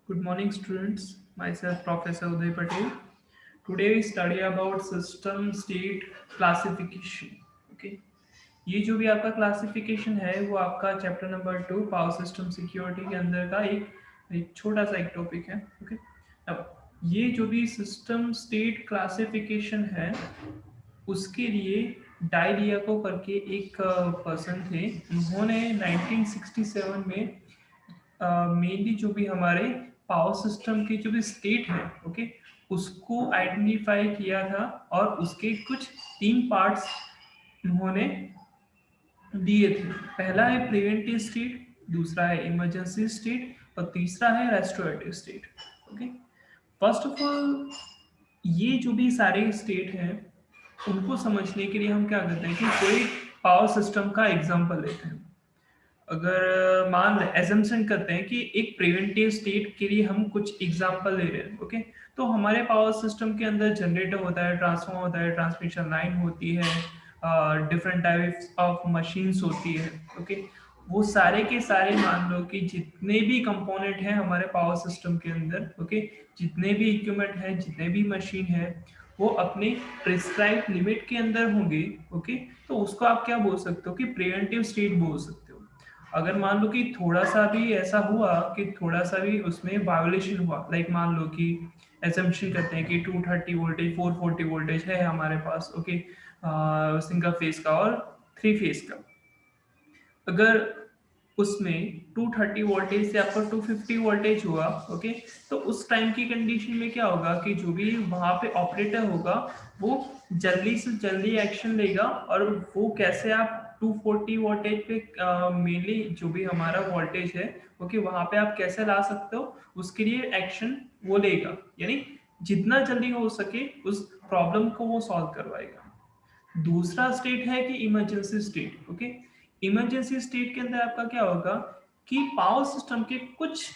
Good morning, students. Myself, Professor Uday Patel. Today we study about system state classification. Okay. ये जो भी आपका classification है वो आपका chapter number 2 power system security के अंदर का एक छोटा सा एक टॉपिक है. ओके. अब ये जो भी सिस्टम स्टेट क्लासिफिकेशन है उसके लिए डायरियाको करके एक पर्सन थे. उन्होंने 1967 में मेनली जो भी हमारे पावर सिस्टम की जो भी स्टेट है, ओके, उसको आइडेंटिफाई किया था और उसके कुछ तीन पार्ट्स उन्होंने दिए थे. पहला है प्रिवेंटिव स्टेट, दूसरा है इमरजेंसी स्टेट और तीसरा है restorative state. Okay. First of all ये जो भी सारे स्टेट हैं उनको समझने के लिए हम क्या करते हैं कि कोई पावर सिस्टम का एग्जांपल लेते हैं. अगर मान लें एजम्पशन करते हैं कि एक प्रिवेंटिव स्टेट के लिए हम कुछ एग्जांपल ले रहे हैं. ओके. तो हमारे पावर सिस्टम के अंदर जनरेटर होता है, ट्रांसफॉर्मर होता है, ट्रांसमिशन लाइन होती है, डिफरेंट टाइप्स ऑफ मशीन्स होती है. ओके. वो सारे के सारे मान लो कि जितने भी कंपोनेंट हैं हमारे पावर सिस्टम के अंदर, ओके, जितने भी इक्विपमेंट हैं, जितने भी मशीन है, वो अपने प्रिस्क्राइब लिमिट के अंदर होंगे. ओके. तो उसको आप क्या बोल सकते हो कि प्रिवेंटिव स्टेट बोल सकते हो. अगर मान लो कि थोड़ा सा भी ऐसा हुआ कि थोड़ा सा भी उसमें वायोलेशन हुआ, लाइक मान लो कि एजम्पशन करते हैं कि 230 वोल्टेज 440 वोल्टेज है हमारे पास. ओके. सिंगल फेस का और थ्री फेस का. अगर उसमें 230 वोल्टेज से आपका 250 वोल्टेज हुआ, ओके, तो उस टाइम की कंडीशन में क्या होगा कि जो भी वहां पे ऑपरेटर होगा वो जल्दी से जल्दी एक्शन लेगा. और वो कैसे आप 240 वोल्टेज पे मेनली जो भी हमारा वोल्टेज है, ओके, वहां पे आप कैसे ला सकते हो उसके लिए एक्शन वो लेगा. यानी जितना जल्दी हो सके उस प्रॉब्लम को वो सॉल्व करवाएगा. दूसरा स्टेट है कि emergency state. Okay. Emergency state के अंदर आपका क्या होगा कि पावर सिस्टम के कुछ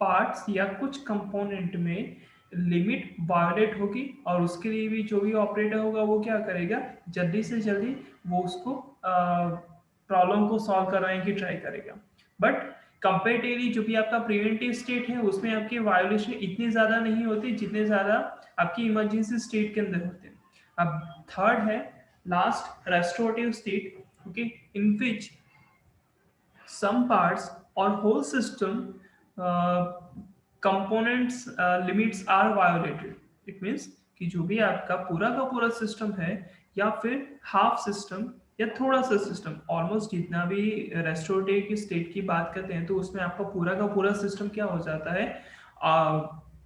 पार्ट्स या कुछ कंपोनेंट में लिमिट वायोलेट होगी और उसके लिए भी जो भी ऑपरेटर होगा वो क्या करेगा, जल्दी से जल्दी वो उसको प्रॉब्लम को सॉल्व करवाने की ट्राई करेगा. बट कंपेरेटिवली जो भी आपका प्रिवेंटिव स्टेट है उसमें आपके वायोलेशन इतने ज्यादा नहीं होते जितने ज्यादा आपकी इमरजेंसी स्टेट के अंदर होते हैं. अब थर्ड है last restorative state, okay, in which some parts or whole system components limits are violated. It means कि जो भी आपका पूरा का पूरा सिस्टम है या फिर हाफ सिस्टम या थोड़ा सा सिस्टम, ऑलमोस्ट जितना भी रेस्टोरेटिव की स्टेट की बात करते हैं तो उसमें आपका पूरा का पूरा सिस्टम क्या हो जाता है, आ,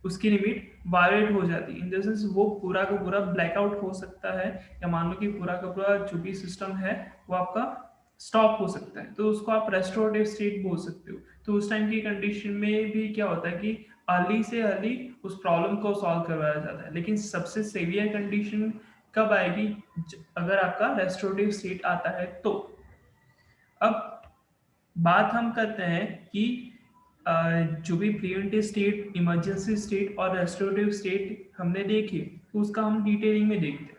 उसकी लिमिट वायलेट हो जाती है. इन द सेंस वो पूरा का पूरा ब्लैकआउट हो सकता है या मान लो कि पूरा का पूरा जो भी सिस्टम है वो आपका स्टॉप हो सकता है. तो उसको आप रेस्टोरेटिव स्टेट बोल सकते हो. तो उस टाइम की कंडीशन में भी क्या होता है कि अर्ली से अर्ली उस प्रॉब्लम को सॉल्व करवाया जाता है. लेकिन सबसे सीवियर कंडीशन कब आएगी, अगर आपका रेस्टोरेटिव स्टेट आता है तो. अब बात हम करते हैं कि जो भी प्रिवेंटिव स्टेट, इमरजेंसी स्टेट और रेस्टोरेटिव स्टेट हमने देखे तो उसका हम डिटेलिंग में देखते हैं.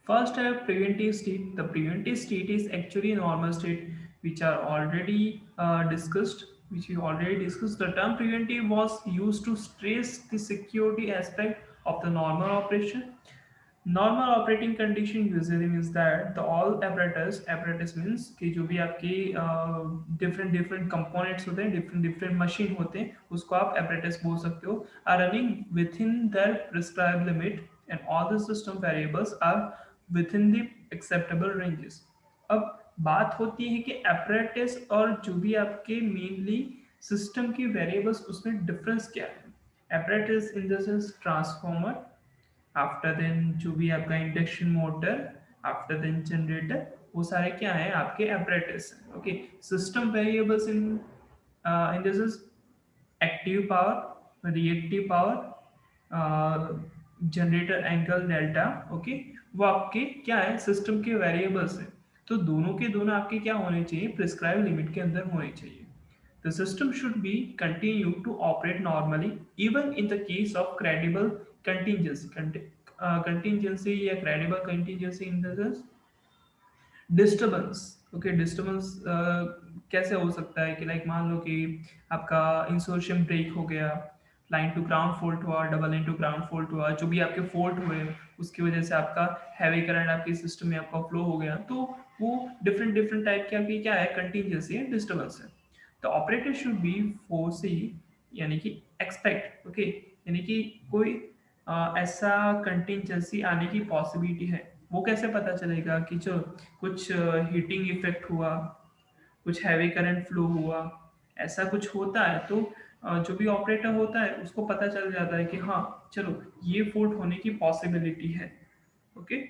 First, I have preventive state. The preventive state is actually a normal state, which are already discussed. Which we already discussed. The term preventive was used to stress the security aspect of the normal operation. Normal operating condition usually means that the all apparatus means कि जो भी आपके different different components होते हैं, different different machine होते हैं, उसको आप apparatus बोल सकते हो, are running within their prescribed limit and all the system variables are within the acceptable ranges. अब बात होती है कि apparatus और जो भी आपके mainly system की variables उसमें difference क्या है. Apparatus in the sense transformer, after then जो भी आपका induction motor, after then generator, वो सारे क्या है आपके apparatus हैं. Okay. System variables in in this is active power, reactive power, generator angle delta. Okay. वो आपके क्या है सिस्टम के वेरिएबल्स हैं. तो दोनों के दोनों आपके क्या होने चाहिए, प्रिस्क्राइब लिमिट के अंदर होने चाहिए. The system should be continue to operate normally even in the case of credible contingency. Contingency या credible contingency in the sense disturbance. Okay, disturbance कैसे हो सकता है कि लाइक मान लो कि आपका इंसर्शन ब्रेक हो गया, लाइन टू ग्राउंड फॉल्ट हुआ, double line to ground fault हुआ, जो भी आपके फॉल्ट हुए उसकी वजह से आपका हैवी करंट आपके सिस्टम में आपका फ्लो हो गया, तो वो डिफरेंट डिफरेंट टाइप की आपकी क्या है, कंटीजेंसी है, डिस्टर्बेंस है। तो ऑपरेटर शुड बी फोरसी, यानी कि एक्सपेक्ट, ओके, यानी कि कोई ऐसा कंटीजेंसी आने की पॉसिबिलिटी है। वो कैसे पता चलेगा कि जो कुछ हीटिंग इफेक्ट हुआ, कुछ हैवी करंट फ्लो हुआ, ऐसा कुछ होता है, तो जो भी ऑपरेटर होता है उसको पता चल जाता है कि हाँ चलो ये फॉल्ट होने की पॉसिबिलिटी है। Okay,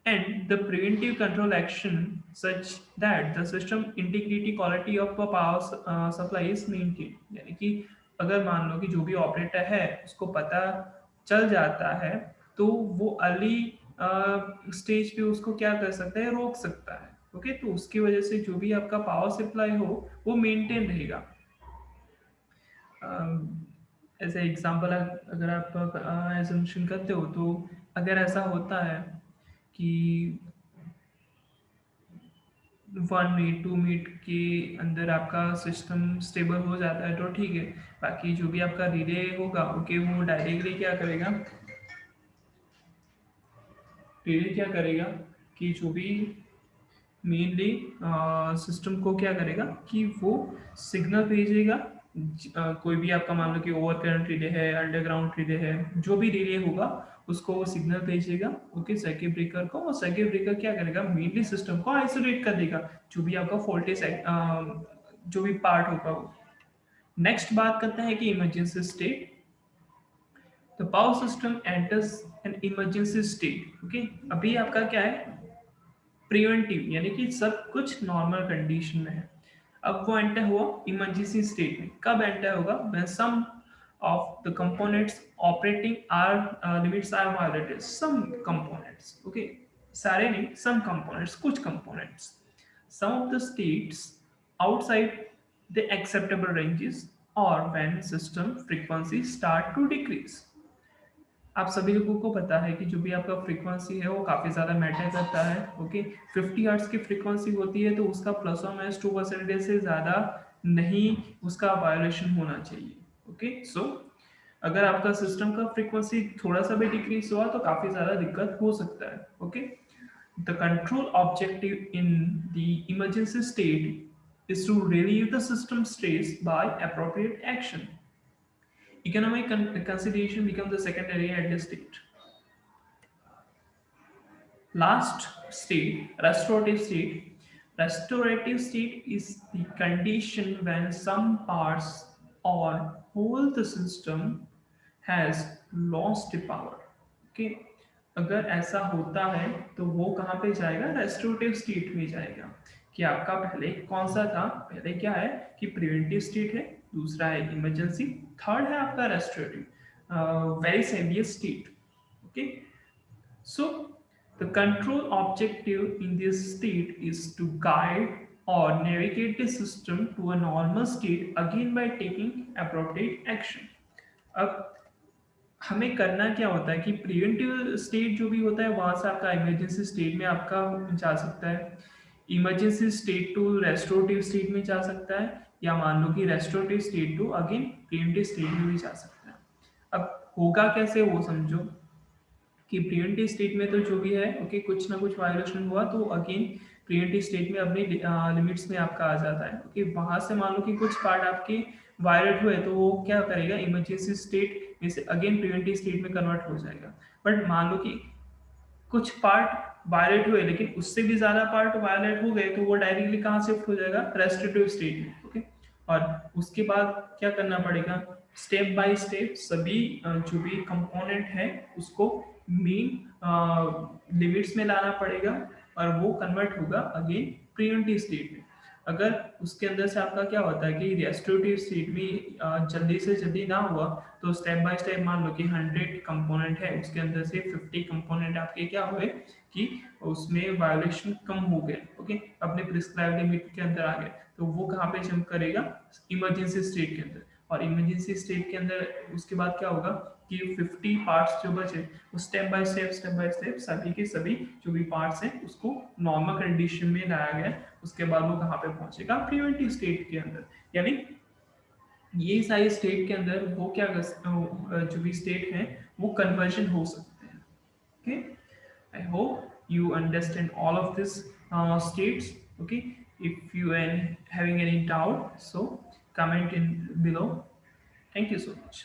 and the preventive control action such that the system integrity quality of a power supply is maintained, यानी कि अगर मान लो कि जो भी ऑपरेटर है उसको पता चल जाता है, तो वो अर्ली स्टेज पे उसको क्या कर सकता है, रोक सकता है। ओके, तो उसकी वजह से जो भी आपका पावर सप्लाई हो वो मेंटेन रहेगा। एज ए एग्जांपल अगर आप एजम्पशन करते हो, तो अगर ऐसा होता है कि 1 मिनट 2 मिनट के अंदर आपका सिस्टम स्टेबल हो जाता है तो ठीक है। बाकी जो भी आपका रिले होगा, ओके, वो डायरेक्टली क्या करेगा, रिले क्या करेगा कि जो भी मेनली सिस्टम को क्या करेगा कि वो सिग्नल भेजेगा। कोई भी आपका मान लो कि ओवर करंट रिले है, अंडरग्राउंड रिले है, जो भी रिले होगा उसको वो सिग्नल भेजेगा, ओके, सर्किट ब्रेकर को। और सर्किट ब्रेकर क्या करेगा, मेनली सिस्टम को आइसोलेट कर देगा, जो भी आपका वोल्टेज जो भी पार्ट होगा वो। नेक्स्ट बात करते हैं कि emergency state. The power system enters an emergency state. Okay, अभी आपका क्या है, प्रिवेंटिव, यानी कि सब कुछ नॉर्मल कंडीशन में है। अब वो एंटर हुआ इमरजेंसी स्टेट में। कब एंटर होगा, when some of the components operating are limits are violated. Some components, okay, सारे नहीं, सम कंपोनेंट्स, कुछ components, some of the states outside the acceptable ranges, or when system frequency start to decrease। आप सभी लोगों को पता है कि जो भी आपका फ्रीक्वेंसी है वो काफ़ी ज़्यादा मैटर करता है। ओके, 50 हर्ट्ज की फ्रीक्वेंसी होती है तो उसका प्लस और माइनस 2% से ज़्यादा नहीं उसका वायोलेशन होना चाहिए। ओके, सो अगर आपका सिस्टम का फ्रीक्वेंसी थोड़ा सा भी डिक्रीज हुआ तो काफ़ी ज़्यादा दिक्कत हो सकता है। Okay, the control objective in the emergency state is to relieve the system stress by appropriate action। Economic consideration becomes the secondary at this stage। Last state, restorative state. Restorative state is the condition when some parts or whole the system has lost the power। Okay, अगर ऐसा होता है तो वो कहाँ पे जाएगा, restorative state में जाएगा। कि आपका पहले कौन सा था, पहले क्या है कि प्रिवेंटिव स्टेट है, दूसरा है इमरजेंसी, थर्ड है आपका restorative, very severe state. Okay, so, the control objective in this state is to guide or navigate the system to a normal state again by taking appropriate action। अब हमें करना क्या होता है कि प्रिवेंटिव स्टेट जो भी होता है वहां से आपका इमरजेंसी स्टेट में आपका जा सकता है, emergency state to restorative state में जा सकता है, या मान लो कि restorative state to again preventive state में भी जा सकता है। अब होगा कैसे वो समझो कि प्रिवेंटिव स्टेट में तो जो भी है, ओके, कुछ ना कुछ वायलेशन हुआ तो अगेन प्रिवेंटिव स्टेट में अपनी लिमिट्स में आपका आ जाता है। ओके, वहां से मान लो कि कुछ पार्ट आपके वायलेट हुए तो वो क्या करेगा, इमरजेंसी स्टेट में से अगेन प्रिवेंटिव स्टेट में कन्वर्ट हो जाएगा। बट मान लो कि कुछ पार्ट वायलेट हुए लेकिन उससे भी ज्यादा पार्ट वायलेट हो गए तो वो डायरेक्टली कहाँ शिफ्ट हो जाएगा, रेस्ट्रिक्टिव स्टेट में। ओके, और उसके बाद क्या करना पड़ेगा, स्टेप बाय स्टेप सभी जो भी कंपोनेंट है उसको मेन लिमिट्स में लाना पड़ेगा और वो कन्वर्ट होगा अगेन प्रिवेंटिव स्टेट में। अगर उसके अंदर से आपका क्या होता है कि रेस्टोरेटिव स्टेट में जल्दी से जल्दी ना हुआ तो स्टेप बाय स्टेप मान लो कि 100 कंपोनेंट है, उसके अंदर से 50 कंपोनेंट आपके क्या हुए कि उसमें वायोलेशन कम हो गए, ओके, अपने प्रिस्क्राइब लिमिट के अंदर आ गए, तो वो कहाँ पे जंप करेगा, इमरजेंसी स्टेट के अंदर। और इमरजेंसी स्टेट के अंदर उसके बाद क्या होगा कि 50 पार्ट्स जो बचे वो स्टेप बाय स्टेप सभी के सभी जो भी पार्ट्स हैं उसको नॉर्मल कंडीशन में लाया गया। उसके बाद वो कहाँ पे पहुंचेगा, प्रिवेंटिव स्टेट के अंदर। यानी ये सारे स्टेट के अंदर वो क्या जो भी स्टेट है वो कन्वर्जन हो सकते हैं। Okay, I hope you understand all of this states. Okay, if you are having any doubt, so comment in below. Thank you so much.